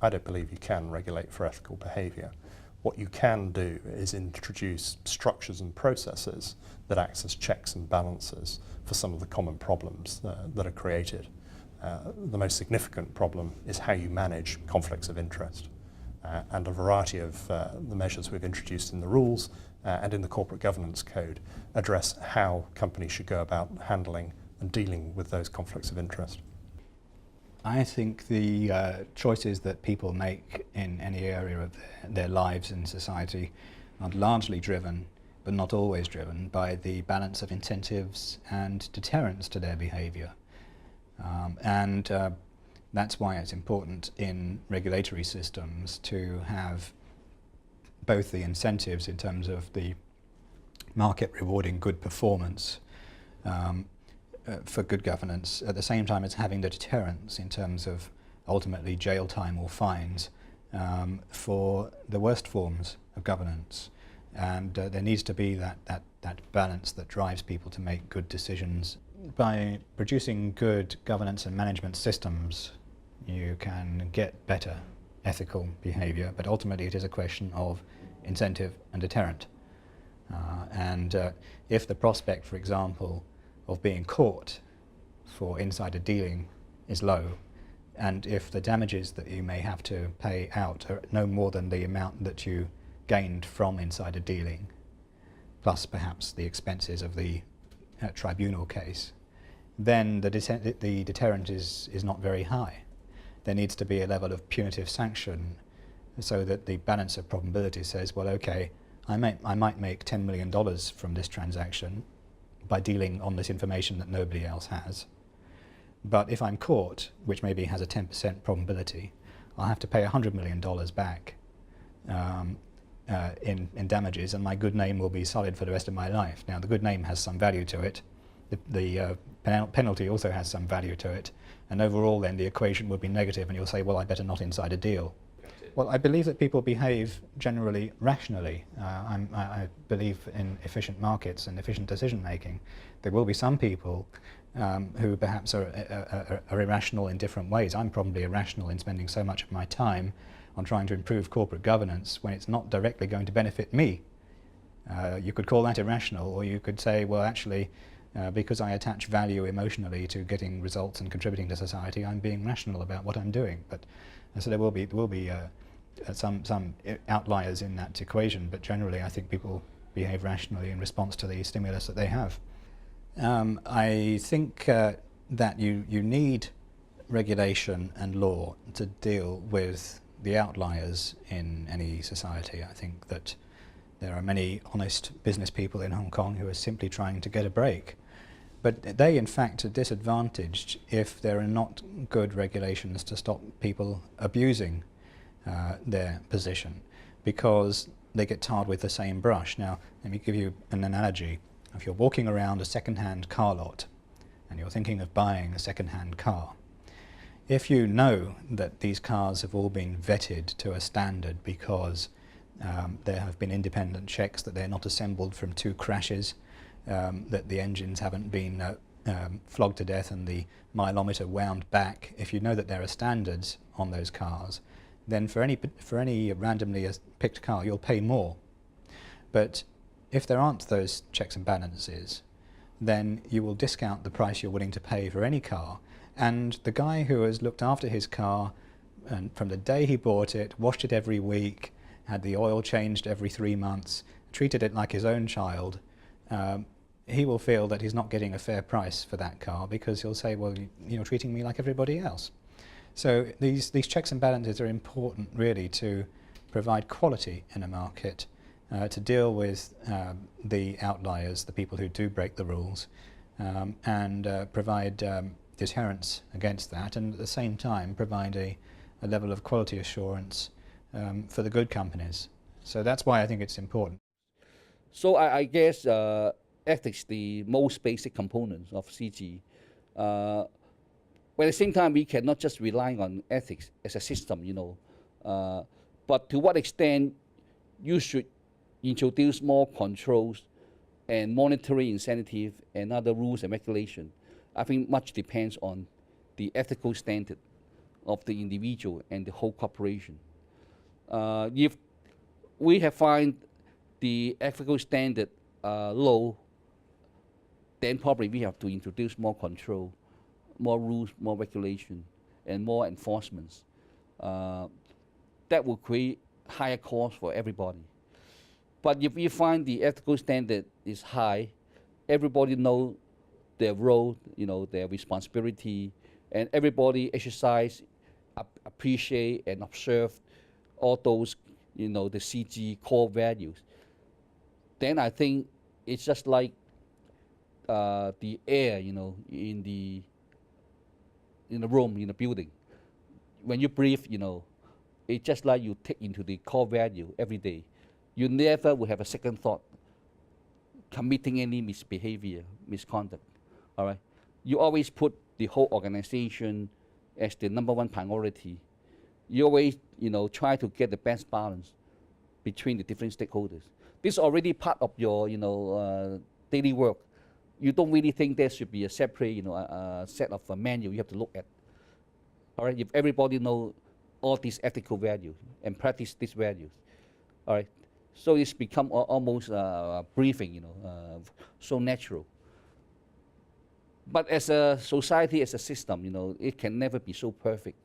I don't believe you can regulate for ethical behaviour. What you can do is introduce structures and processes that act as checks and balances for some of the common problems that are created. The most significant problem is how you manage conflicts of interest. And a variety of the measures we've introduced in the rules and in the corporate governance code address how companies should go about handling and dealing with those conflicts of interest. I think the choices that people make in any area of their lives in society are largely driven, but not always driven, by the balance of incentives and deterrence to their behaviour. That's why it's important in regulatory systems to have both the incentives in terms of the market rewarding good performance for good governance, at the same time as having the deterrence in terms of ultimately jail time or fines for the worst forms of governance. And there needs to be that balance that drives people to make good decisions. By producing good governance and management systems, you can get better ethical behaviour, but ultimately it is a question of incentive and deterrent. If the prospect, for example, of being caught for insider dealing is low, and if the damages that you may have to pay out are no more than the amount that you gained from insider dealing, plus perhaps the expenses of the tribunal case, then the deterrent is not very high. There needs to be a level of punitive sanction so that the balance of probability says, well, okay, I might make $10 million from this transaction by dealing on this information that nobody else has. But if I'm caught, which maybe has a 10% probability, I'll have to pay $100 million back in damages, and my good name will be solid for the rest of my life. Now, the good name has some value to it. The penalty also has some value to it. And overall, then, the equation will be negative, and you'll say, well, I better not inside a deal. Well, I believe that people behave generally rationally. I believe in efficient markets and efficient decision-making. There will be some people who perhaps are irrational in different ways. I'm probably irrational in spending so much of my time on trying to improve corporate governance when it's not directly going to benefit me. You could call that irrational, or you could say, well, actually, because I attach value emotionally to getting results and contributing to society, I'm being rational about what I'm doing. But so there will be some outliers in that equation, but generally I think people behave rationally in response to the stimulus that they have. I think that you need regulation and law to deal with the outliers in any society. I think that there are many honest business people in Hong Kong who are simply trying to get a break. But they, in fact, are disadvantaged if there are not good regulations to stop people abusing their position, because they get tarred with the same brush. Now, let me give you an analogy. If you're walking around a second-hand car lot and you're thinking of buying a second-hand car, if you know that these cars have all been vetted to a standard because there have been independent checks that they're not assembled from two crashes, that the engines haven't been flogged to death and the mileometer wound back, if you know that there are standards on those cars, then for any randomly picked car, you'll pay more. But if there aren't those checks and balances, then you will discount the price you're willing to pay for any car. And the guy who has looked after his car and from the day he bought it, washed it every week, had the oil changed every 3 months, treated it like his own child, he will feel that he's not getting a fair price for that car, because he'll say, well, you're treating me like everybody else. So these checks and balances are important, really, to provide quality in a market, to deal with the outliers, the people who do break the rules, and provide deterrence against that, and at the same time provide a level of quality assurance for the good companies. So that's why I think it's important. So I guess ethics the most basic components of CG. But at the same time, we cannot just rely on ethics as a system, but to what extent you should introduce more controls and monetary incentive and other rules and regulation. I think much depends on the ethical standard of the individual and the whole corporation. If we have find the ethical standard low, then probably we have to introduce more control, more rules, more regulation, and more enforcements. That will create higher costs for everybody. But if we find the ethical standard is high, everybody know their role, their responsibility, and everybody exercise, appreciate, and observe all those, the CG core values. Then I think it's just like the air, in the room, in the building. When you breathe, it's just like you take into the core value every day. You never will have a second thought committing any misbehavior, misconduct. All right. You always put the whole organization as the #1 priority. You always, try to get the best balance between the different stakeholders. This is already part of your, daily work. You don't really think there should be a separate, set of a manual you have to look at. All right. If everybody know all these ethical values and practice these values, all right. So it's become almost breathing, so natural. But as a society, as a system, it can never be so perfect.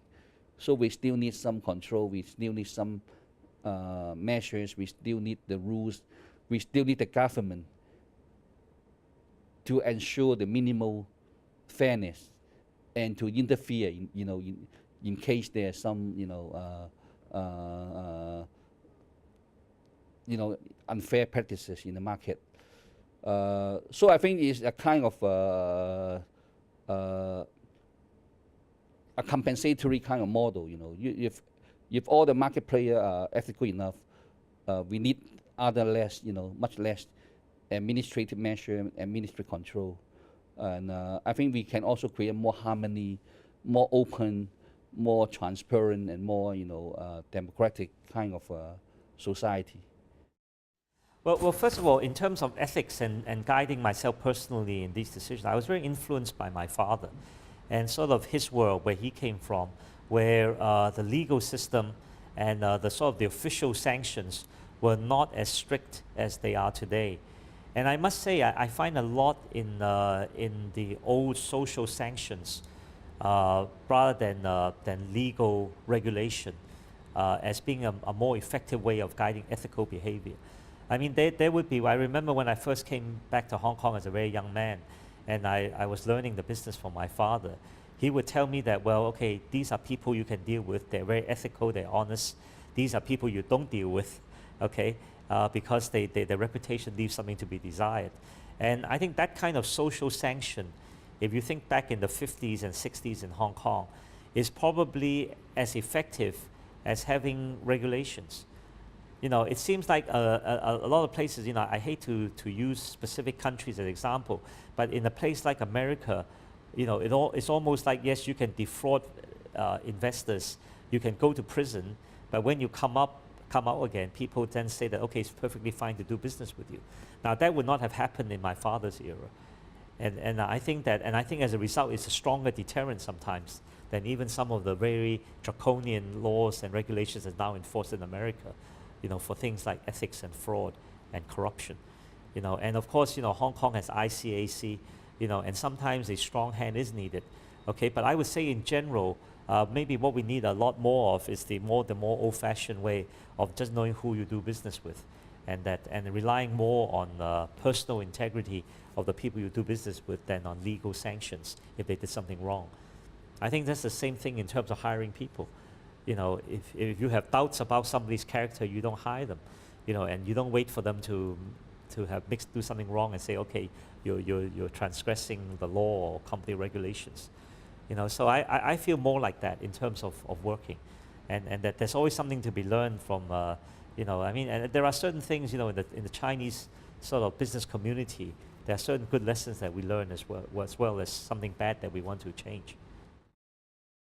So we still need some control. We still need some measures. We still need the rules. We still need the government to ensure the minimal fairness and to interfere, in case there's some, unfair practices in the market. So I think it's a kind of a compensatory kind of model. If all the market players are ethical enough, we need other less, much less administrative measure, administrative control, and I think we can also create more harmony, more open, more transparent, and more democratic kind of society. Well, first of all, in terms of ethics and guiding myself personally in these decisions, I was very influenced by my father and sort of his world where he came from, where the legal system and the sort of the official sanctions were not as strict as they are today. And I must say, I find a lot in the old social sanctions rather than legal regulation as being a more effective way of guiding ethical behavior. I mean, there would be, I remember when I first came back to Hong Kong as a very young man, and I was learning the business from my father. He would tell me that, well, okay, these are people you can deal with. They're very ethical, they're honest. These are people you don't deal with, okay, because their reputation leaves something to be desired. And I think that kind of social sanction, if you think back in the 50s and 60s in Hong Kong, is probably as effective as having regulations. It seems like a lot of places, I hate to use specific countries as an example, but in a place like America, it's almost like, yes, you can defraud investors, you can go to prison, but when you come out again, people then say that, okay, it's perfectly fine to do business with you. Now, that would not have happened in my father's era. And I think as a result, it's a stronger deterrent sometimes than even some of the very draconian laws and regulations that are now enforced in America, for things like ethics and fraud and corruption. And of course, Hong Kong has ICAC, and sometimes a strong hand is needed. Okay, but I would say in general, maybe what we need a lot more of is the more old-fashioned way of just knowing who you do business with, and relying more on personal integrity of the people you do business with than on legal sanctions if they did something wrong. I think that's the same thing in terms of hiring people. If you have doubts about somebody's character, you don't hire them, and you don't wait for them to do something wrong and say, okay, you're transgressing the law or company regulations. So I feel more like that in terms of working, and that there's always something to be learned from, and there are certain things, in the Chinese sort of business community, there are certain good lessons that we learn as well as something bad that we want to change.